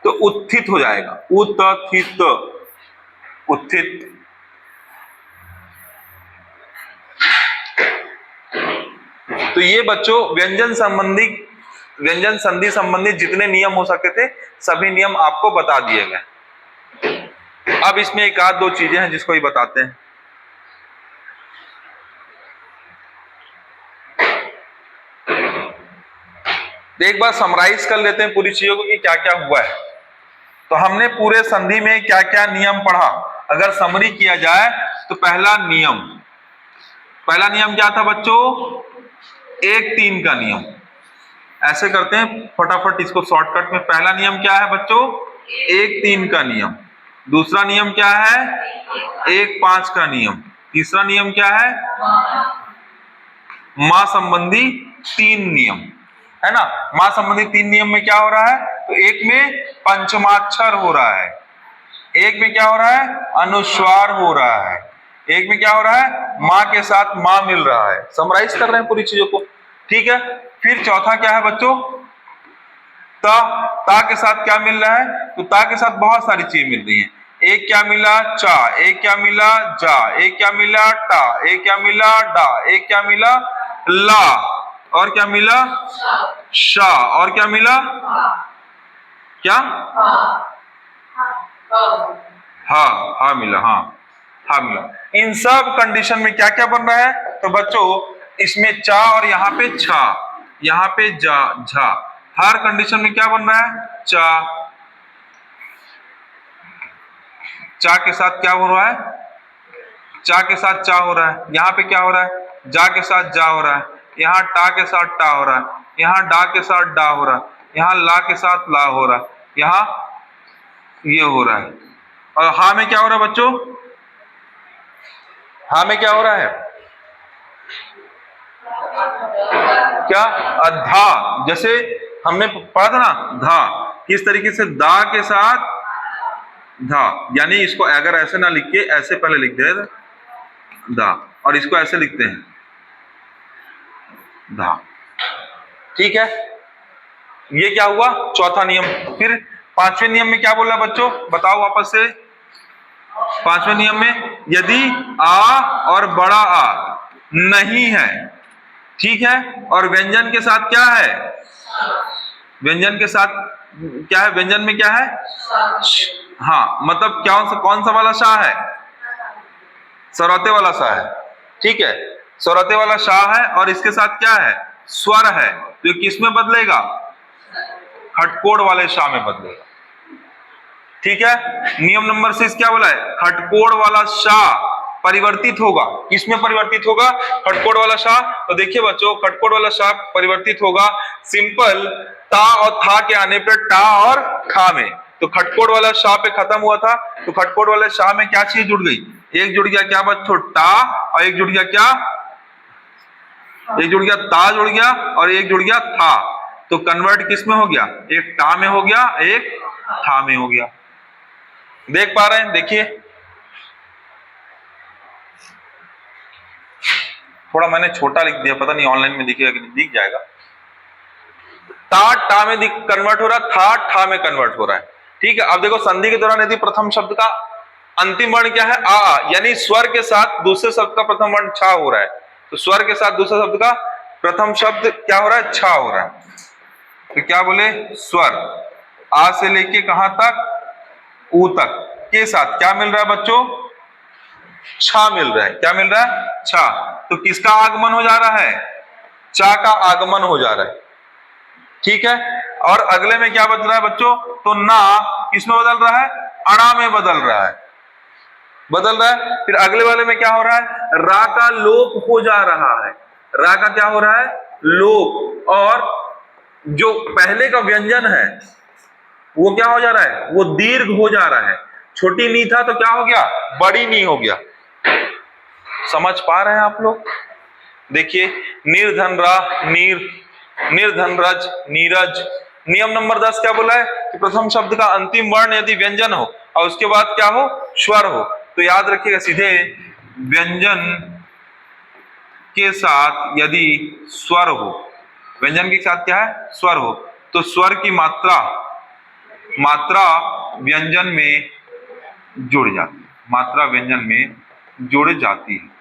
S1: तो उत्थित हो जाएगा। उत्थित, उत्थित। तो ये बच्चों व्यंजन संबंधी, व्यंजन संधि संबंधी जितने नियम हो सकते थे सभी नियम आपको बता दिए गए। अब इसमें एक आध दो चीजें हैं जिसको ही बताते हैं। एक बार समराइज कर लेते हैं पूरी चीजों को कि क्या क्या हुआ है। तो हमने पूरे संधि में क्या क्या नियम पढ़ा, अगर समरी किया जाए तो पहला नियम, पहला नियम क्या था बच्चों? 1-3 का नियम। ऐसे करते हैं फटाफट इसको शॉर्टकट में। पहला नियम क्या है बच्चों? 1-3 का नियम। दूसरा नियम क्या है? 1-5 का नियम। तीसरा नियम क्या है? मां संबंधी 3 नियम, है ना। मां संबंधी 3 नियम में क्या हो रहा है? तो एक में पंचमाक्षर हो रहा है, एक में क्या हो रहा है? अनुस्वार हो रहा है, एक में क्या हो रहा है? मां के साथ मां मिल रहा है। समराइज कर रहे हैं पूरी चीजों को, ठीक है। फिर चौथा क्या है बच्चों? ता, ता के साथ क्या मिल रहा है? तो ता के साथ बहुत सारी चीज मिल रही है। एक क्या मिला? चा, एक क्या मिला? जा, एक क्या मिला? टा, एक क्या मिला? डा, एक क्या मिला? ला, और क्या मिला? शा, और क्या मिला? क्या? हाँ, हाँ मिला, हाँ, हाँ मिला। इन सब कंडीशन में क्या क्या बन रहा है? तो बच्चों इसमें चा और यहाँ पे छा, यहाँ पे जा, झा, हर कंडीशन में क्या बन रहा है? चा। चा के साथ क्या हो रहा है? चा के साथ चा हो रहा है। यहाँ पे क्या हो रहा है? जा के साथ जा हो रहा है। यहाँ टा के साथ टा हो रहा है। यहाँ डा के साथ डा हो रहा है। यहाँ ला के साथ ला हो रहा है, यहाँ ये हो रहा है। और हा में क्या हो रहा है बच्चों? हा में क्या हो रहा है? क्या? अधा। जैसे हमने पढ़ा था ना धा, किस तरीके से दा के साथ धा, यानी इसको अगर ऐसे ना लिख के ऐसे पहले लिख दे दा, और इसको ऐसे लिखते हैं धा। ठीक है, ये क्या हुआ? चौथा नियम। फिर पांचवें नियम में क्या बोला बच्चों? बताओ वापस से। पांचवें नियम में यदि आ और बड़ा आ नहीं है, ठीक है, और व्यंजन के साथ क्या है? व्यंजन के साथ क्या है? व्यंजन में क्या है? हाँ, मतलब क्या कौन सा वाला शाह है? सरौते वाला शाह है। ठीक है, सरौते वाला शाह है और इसके साथ क्या है? स्वर है। तो किस में बदलेगा? खटकोड़ वाले शाह में बदलेगा। ठीक है, नियम नंबर 6 क्या बोला है? खटकोड़ वाला शाह परिवर्तित होगा। किसमें परिवर्तित होगा? खटकोड़ वाला शाह। तो देखिए बच्चों, खटकोड़ वाला शाह परिवर्तित होगा सिंपल ता और था के आने पर टा और खा में। तो खटकोड़ वाला शाह पे खत्म हुआ था, तो खटकोड़ वाले शाह में क्या चीज जुड़ गई? एक जुड़ गया क्या बच्चों? टा, और एक जुड़ गया क्या? एक जुड़ गया ता जुड़ गया, और एक जुड़ गया था। तो कन्वर्ट किस में हो गया? एक टा में हो गया, एक था में हो गया। देख पा रहे हैं? देखिए थोड़ा मैंने छोटा लिख दिया, पता नहीं ऑनलाइन में दिखेगा कि नहीं, दिख जाएगा। ता टा में कन्वर्ट हो रहा है, था ठा में कन्वर्ट हो रहा है। ठीक है, अब देखो संधि के दौरान यदि प्रथम शब्द का अंतिम वर्ण क्या है? आ, यानी स्वर के साथ दूसरे शब्द का प्रथम वर्ण छा हो रहा है, तो स्वर के साथ दूसरे शब्द का प्रथम शब्द क्या हो रहा है? छा हो रहा है। तो क्या बोले? स्वर आ से लेके कहां तक? ऊ तक के साथ क्या मिल रहा है बच्चों? छा मिल रहा है। क्या मिल रहा है? छा। तो किसका आगमन हो जा रहा है? चा का आगमन हो जा रहा है। ठीक है, और अगले में क्या बदल रहा है बच्चों? तो ना किसमें बदल रहा है? अणा में बदल रहा है, बदल रहा है। फिर अगले वाले में क्या हो रहा है? रा का लोप हो जा रहा है। रा का क्या हो रहा है? लोप। और जो पहले का व्यंजन है वो क्या हो जा रहा है? वो दीर्घ हो जा रहा है। छोटी नी था तो क्या हो गया? बड़ी नी हो गया। समझ पा रहे हैं आप लोग? देखिए, निर्धन रा नीर, निर्धन रज नीरज। नियम नंबर 10 क्या बोला है? कि प्रथम शब्द का अंतिम वर्ण यदि व्यंजन हो और उसके बाद क्या हो? स्वर हो। तो याद रखिएगा सीधे व्यंजन के साथ यदि स्वर हो, व्यंजन के साथ क्या है? स्वर हो, तो स्वर की मात्रा व्यंजन में जुड़ जाती है, मात्रा व्यंजन में जुड़ जाती है।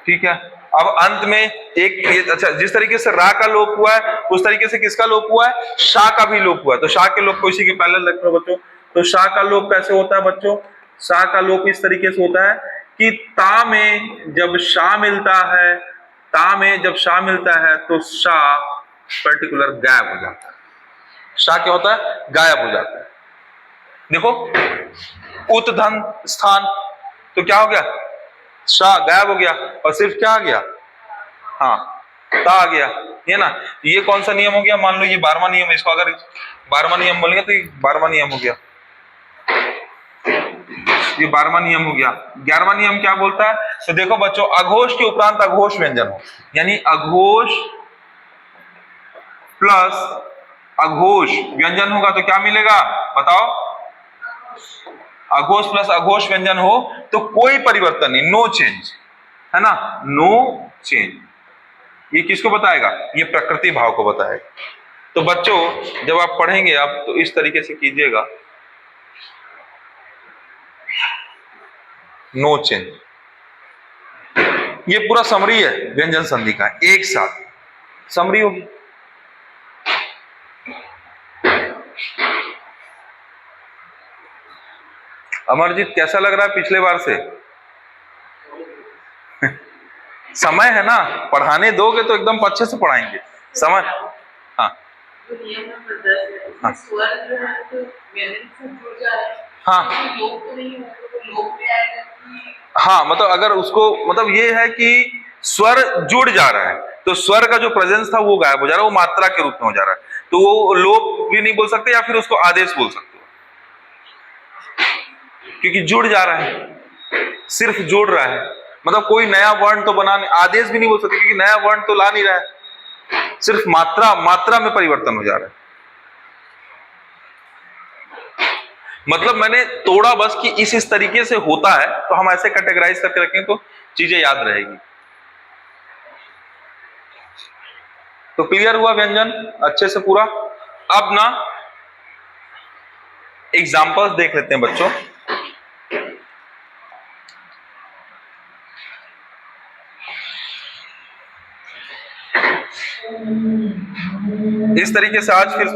S1: ठीक है, अब अंत में एक अच्छा, जिस तरीके से रा का लोप हुआ है उस तरीके से किसका लोप हुआ है? शाह का भी लोप हुआ है। तो शाह के लोप को इसी के पहले रख लो बच्चों। तो शाह का लोप कैसे होता है बच्चों? शाह का लोप इस तरीके से होता है कि ता में जब शाह मिलता है, ता में जब शाह मिलता है तो शाह पर्टिकुलर गायब हो जाता है। शाह क्या होता है? गायब हो जाता है। देखो, उत्धन स्थान, तो क्या हो गया? शाह गायब हो गया और सिर्फ क्या आ गया? हाँ, ता आ गया। ये ना, ये कौन सा नियम हो गया? मान लो ये 12वां नियम, इसको अगर 12वां नियम बोलेंगे तो ये 12वां नियम हो गया, ये 12वां नियम हो गया। 11वां नियम क्या बोलता है? तो देखो बच्चों, अघोष के उपरांत अघोष व्यंजन हो, यानी अघोष प्लस अघोष व्यंजन होगा तो क्या मिलेगा? बताओ। अघोष प्लस अघोष व्यंजन हो तो कोई परिवर्तन नहीं, नो चेंज, है ना? No change. ये किसको बताएगा? ये प्रकृति भाव को बताएगा। तो बच्चों जब आप पढ़ेंगे आप तो इस तरीके से कीजिएगा, नो चेंज। ये पूरा समरी है व्यंजन संधि का, एक साथ समरी होगी। अमरजीत कैसा लग रहा है पिछले बार से? समय है ना, पढ़ाने दोगे तो एकदम अच्छे से पढ़ाएंगे। समय, हाँ हाँ हाँ, मतलब अगर उसको, मतलब ये है कि स्वर जुड़ जा रहा है, तो स्वर का जो प्रेजेंस था वो गायब हो जा रहा है, वो मात्रा के रूप में हो जा रहा है। तो वो लोप भी नहीं बोल सकते या फिर उसको आदेश बोल सकते हो, क्योंकि जुड़ जा रहा है, सिर्फ जोड़ रहा है। मतलब कोई नया वर्ण तो बना नहीं, आदेश भी नहीं बोल सकते क्योंकि नया वर्ण तो ला नहीं रहा है, सिर्फ मात्रा में परिवर्तन हो जा रहा है। मतलब मैंने तोड़ा बस कि इस तरीके से होता है, तो हम ऐसे कैटेगराइज करके रखें तो चीजें याद रहेगी। तो क्लियर हुआ व्यंजन अच्छे से पूरा। अब ना एग्जांपल्स देख लेते हैं बच्चों। इस तरीके से आज फिर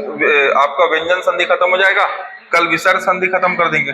S1: आपका व्यंजन संधि खत्म हो जाएगा, कल विसर्ग संधि खत्म कर देंगे।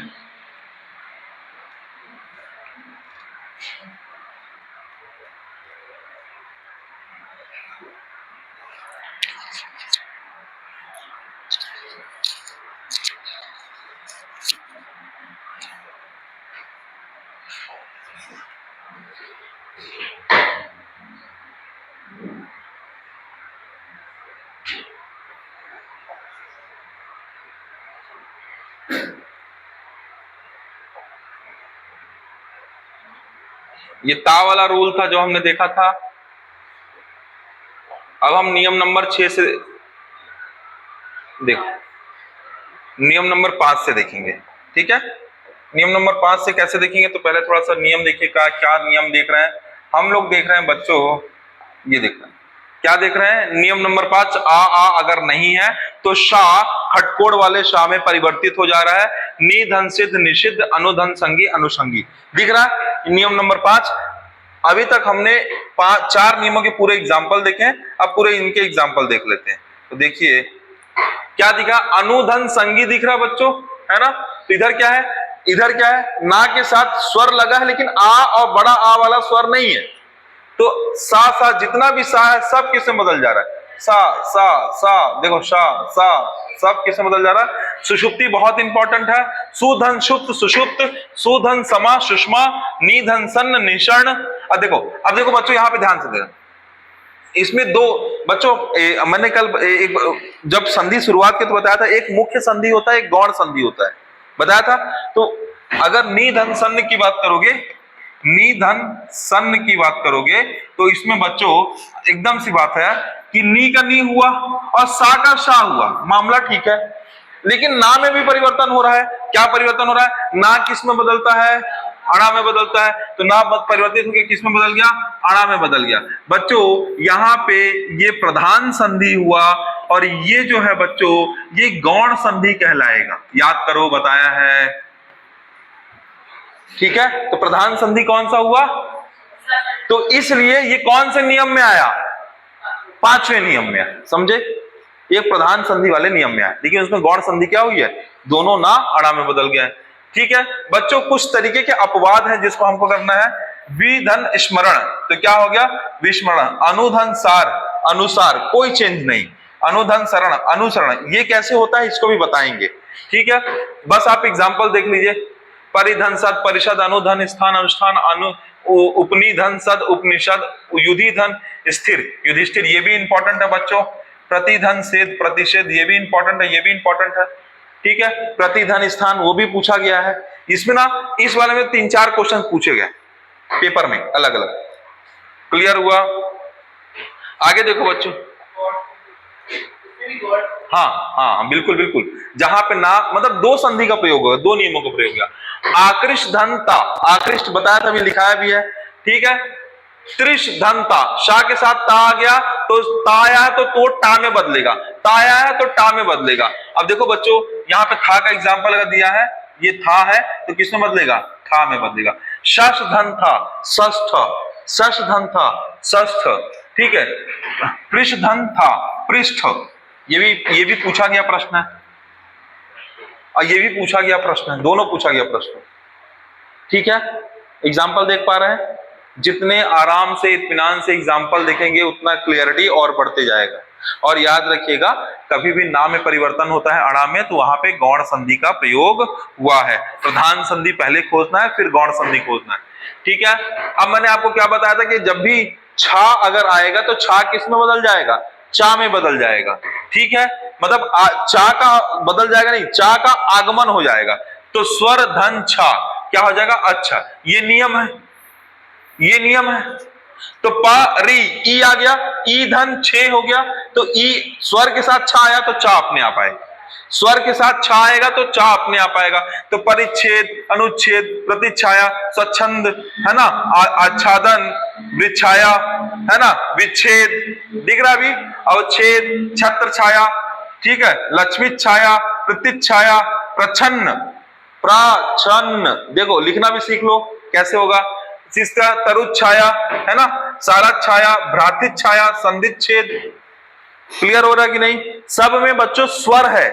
S1: ये ता वाला रूल था जो हमने देखा था। अब हम नियम नंबर 6 से देखो, नियम नंबर 5 से देखेंगे, ठीक है। नियम नंबर 5 से कैसे देखेंगे, तो पहले थोड़ा सा नियम देखिए, क्या नियम देख रहे हैं हम लोग। देख रहे हैं बच्चों, ये देख रहे हैं, क्या देख रहे हैं, नियम नंबर 5, आ अगर नहीं है तो शाह खटकोड़ वाले शाह में परिवर्तित हो जा रहा है। निधन सिद्ध निषिद्ध अनुधन संगी अनुषंगी, दिख रहा है नियम नंबर 5। अभी तक हमने 4 नियमों के पूरे एग्जाम्पल देखे, अब पूरे इनके एग्जाम्पल देख लेते हैं। तो देखिए क्या दिखा, अनुधन संगी दिख रहा बच्चों, है ना। तो इधर क्या है, इधर क्या है, ना के साथ स्वर लगा है लेकिन आ और बड़ा आ वाला स्वर नहीं है। तो सा जितना भी सा है सब किससे बदल जा रहा है, सा देखो, सा सब किससे बदल जा रहा है। सुषुप्ति बहुत इंपॉर्टेंट है। सुधन शुप्त सुषुप्त, सुधन समा सुषमा, निधन सन्न निषण। अब देखो बच्चों, यहाँ पे ध्यान से देखो, इसमें दो बच्चों, मैंने कल जब संधि शुरुआत के तो बताया था, एक मुख्य संधि होता है, एक गौण संधि होता है, बताया था। तो अगर निधन सन्न की बात करोगे, निधन सन्न की बात करोगे तो इसमें बच्चों एकदम सी बात है कि नी का नी हुआ और सा का शा हुआ, मामला ठीक है। लेकिन ना में भी परिवर्तन हो रहा है। क्या परिवर्तन हो रहा है, ना किस में बदलता है, अणा में बदलता है। तो ना परिवर्तित होकर किस में बदल गया, अणा में बदल गया। बच्चों यहाँ पे ये प्रधान संधि हुआ और ये जो है बच्चों ये गौण संधि कहलाएगा। याद करो, बताया है, ठीक है। तो प्रधान संधि कौन सा हुआ, तो इसलिए ये कौन से नियम में आया, 5वें नियम में, समझे। ये प्रधान संधि वाले नियम में आया, लेकिन उसमें गौण संधि क्या हुई है, दोनों ना अणा में बदल गए, ठीक है। बच्चों कुछ तरीके के अपवाद हैं जिसको हमको करना है। विधन स्मरण, तो क्या हो गया, विस्मरण। अनुधन सार, अनुसार, कोई चेंज नहीं। अनुधन शरण, अनुसरण, ये कैसे होता है इसको भी बताएंगे, ठीक है। बस आप एग्जाम्पल देख लीजिए। परिधन सद परिषद, अनुधन स्थान अनुष्ठान, उपनिधन सद उपनिषद, युधि धन स्थिर युधिष्ठिर, ये भी इंपॉर्टेंट है बच्चों। प्रतिधन सेद प्रतिषेध, ये भी इंपॉर्टेंट है, ये भी इंपॉर्टेंट है, ठीक है। प्रतिधन स्थान वो भी पूछा गया है। इसमें ना इस वाले में 3-4 क्वेश्चन पूछे गए पेपर में अलग अलग। क्लियर हुआ। आगे देखो बच्चों, हाँ बिल्कुल बिल्कुल, जहां पे ना मतलब 2 संधि का प्रयोग होगा, 2 नियमों का प्रयोग होगा। आकृष्ट धनता, आकृष्ट बताया था, भी लिखाया भी है, ठीक है। त्रिश धनता, शाह के साथ ता आ गया तो ता आया है तो टा में बदलेगा, ता आया है तो टा में बदलेगा। अब देखो बच्चों यहाँ पे था का एग्जाम्पल अगर दिया है, ये था है तो किसमें बदलेगा, था में बदलेगा। शश धन था षष्ठ, शश धन था षष्ठ, ठीक है। पृष्ठ धन था पृष्ठ, ये भी पूछा गया प्रश्न है, और ये भी पूछा गया प्रश्न है, दोनों पूछा गया प्रश्न, ठीक है। एग्जाम्पल देख पा रहे हैं, जितने आराम से इत्मीनान से एग्जाम्पल देखेंगे उतना क्लियरिटी और बढ़ते जाएगा। और याद रखिएगा, कभी भी ना में परिवर्तन होता है अणा में, तो वहां पे गौण संधि का प्रयोग हुआ है। प्रधान संधि पहले खोजना है, फिर गौण संधि खोजना है, ठीक है। अब मैंने आपको क्या बताया था कि जब भी छा अगर आएगा तो छा किस में बदल जाएगा, चा में बदल जाएगा। ठीक है, मतलब चा का बदल जाएगा नहीं, चा का आगमन हो जाएगा। तो स्वर धन छा क्या हो जाएगा, अच्छा। ये नियम है, ये नियम है। तो पा री ई आ गया, ई धन छे हो गया, तो ई स्वर के साथ छा आया तो चा अपने आप आएगा, स्वर के साथ छा आएगा तो चा अपने आप आएगा। तो परिच्छेद, अनुच्छेद, प्रतिच्छाया, स्वच्छंद, है ना, आच्छादन, विच्छाया, है ना, विच्छेद, दिख रहा अभी, अवच्छेद, छत्र छाया, ठीक है, लक्ष्मी छाया, प्रतिच्छाया, प्रच्छन्न, प्राच्छन्न, देखो लिखना भी सीख लो कैसे होगा। तीसरा तरुच छाया, है ना, सारा छाया, भ्रातिक छाया, संधित छेद। क्लियर हो रहा है कि नहीं? सब में बच्चों स्वर है,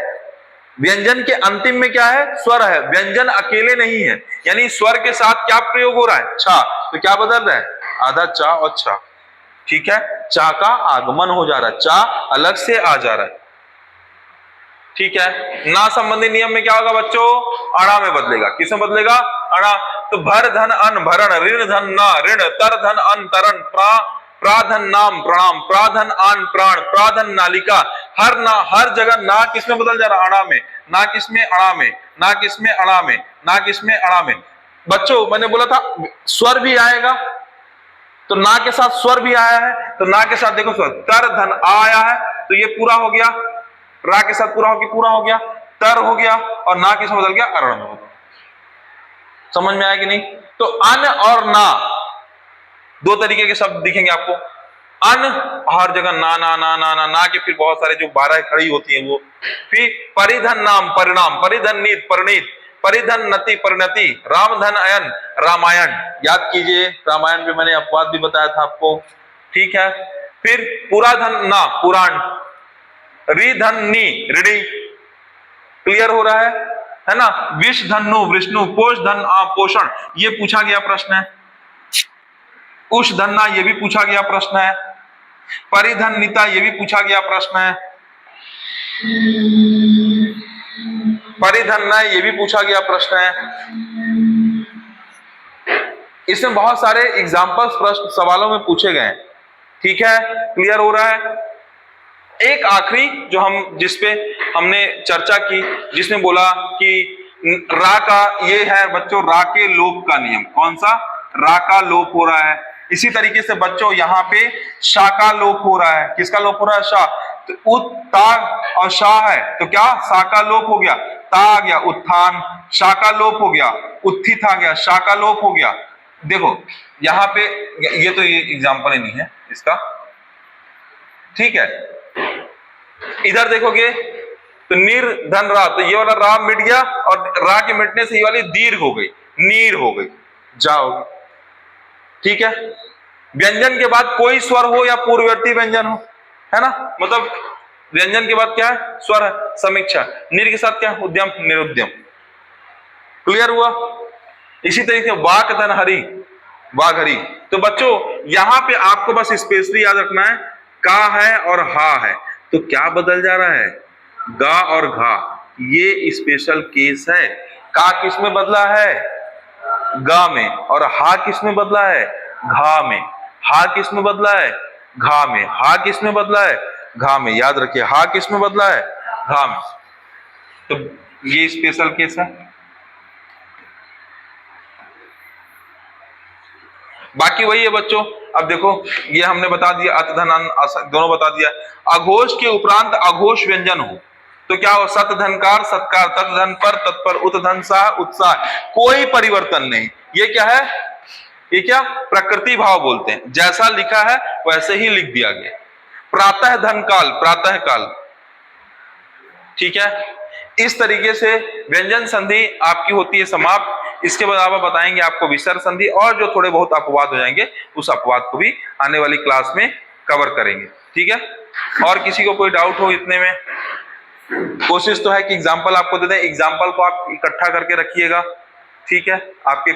S1: व्यंजन के अंतिम में क्या है, स्वर है, व्यंजन अकेले नहीं है। यानी स्वर के साथ क्या प्रयोग हो रहा है, छा, तो क्या बदल रहा है, आधा चा और छा। ठीक है, चा का आगमन हो जा रहा है, चा अलग से आ जा रहा है। ठीक है, ना संबंधी नियम में क्या होगा बच्चों, अणा में बदलेगा। किसमें बदलेगा, अणा। तो भर धन अन भरण, ऋण धन ना ऋण, तर धन अन तरण, प्राधन नाम प्रणाम, प्राधन आन प्राण, प्राधन नालिका। हर जगह ना किसमें बदल जा रहा, अणा में, ना किसमें, अणा में, ना किसमें, अणा में, ना किसमें, अणा में। बच्चों मैंने बोला था स्वर भी आएगा, तो ना के साथ स्वर भी आया है, तो ना के साथ देखो स्वर, तर धन आया है तो ये पूरा हो गया, रा के साथ पूरा हो गया, तर हो गया, और ना किसमें बदल गया, अरण में बदल। समझ में आया कि नहीं? तो अन और ना दो तरीके के शब्द दिखेंगे आपको। अन हर जगह ना ना ना ना ना ना के फिर बहुत सारे जो 12 खड़ी होती है वो। फिर परिधन नाम परिणाम, परिधन नीत परिणीत, परिधन नति परिणति, राम धन अयन रामायण। याद कीजिए, रामायण में मैंने अपवाद भी बताया था आपको। ठीक है, फिर पुरा धन ना पुराण, री धन नी ऋणी। क्लियर हो रहा है ना? विष धनु विष्णु, पोष धन पोषण, ये पूछा गया प्रश्न है। उष धन्ना, ये भी पूछा गया प्रश्न है। परिधन नीता, ये भी पूछा गया प्रश्न है। परिधन्ना, ये भी पूछा गया प्रश्न है। इसमें बहुत सारे एग्जाम्पल्स प्रश्न सवालों में पूछे गए हैं। ठीक है, क्लियर हो रहा है? एक आखिरी जो हम जिसपे हमने चर्चा की, जिसने बोला कि रा का ये है बच्चों, रा के लोप का नियम। कौन सा? रा का लोप हो रहा है। इसी तरीके से बच्चों यहाँ पे शा का लोप हो रहा है। किसका लोप हो रहा है? शा। तो उत ता और शाह है तो क्या, सा का लोप हो गया, ता आ गया उत्थान, शा का लोप हो गया, उत्थित आ गया, शा का लोप हो गया। देखो यहाँ पे ये तो ये एग्जाम्पल ही नहीं है इसका। ठीक है, इधर देखोगे तो निर धन रा, तो ये वाला रा मिट गया और रा के मिटने से ये वाली दीर्घ हो गई, नीर हो गई, जाओगे। ठीक है, व्यंजन के बाद कोई स्वर हो या पूर्ववर्ती व्यंजन हो, है ना, मतलब व्यंजन के बाद क्या है, स्वर है, समीक्षा। निर के साथ क्या, उद्यम, निरुद्यम। क्लियर हुआ? इसी तरीके से वाक धन हरि, वाघ हरि। तो बच्चों यहां पे आपको बस स्पेशली याद रखना है, का है और हा है, तो क्या बदल जा रहा है, गा और घा। ये स्पेशल केस है। का किस में बदला है, गा में, और हा किस में बदला है, घा में। हा किस में बदला है, घा में। हा किस में बदला है, घा में। याद रखिए, हा किस में बदला है, घा में। तो ये स्पेशल केस है। बाकी वही है बच्चों। अब देखो ये हमने बता दिया, अत धन अन दोनों बता दिया। अघोष के उपरांत अघोष व्यंजन हो तो क्या हो, सत धनकार सत्कार, तत् धन पर तत्पर, उत धन सा उत्साह, कोई परिवर्तन नहीं। ये क्या है, ये क्या, प्रकृति भाव बोलते हैं। जैसा लिखा है वैसे ही लिख दिया गया। प्रातः धन काल, प्रातः काल। ठीक है, इस तरीके से व्यंजन संधि आपकी होती है समाप्त। इसके बाद बताएंगे आपको विसर्ग संधि, और जो थोड़े बहुत अपवाद हो जाएंगे उस अपवाद को भी आने वाली क्लास में कवर करेंगे। ठीक है, और किसी को कोई डाउट हो इतने में? कोशिश तो है कि एग्जाम्पल आपको दे दें, एग्जाम्पल को आप इकट्ठा करके रखिएगा। ठीक है, आपके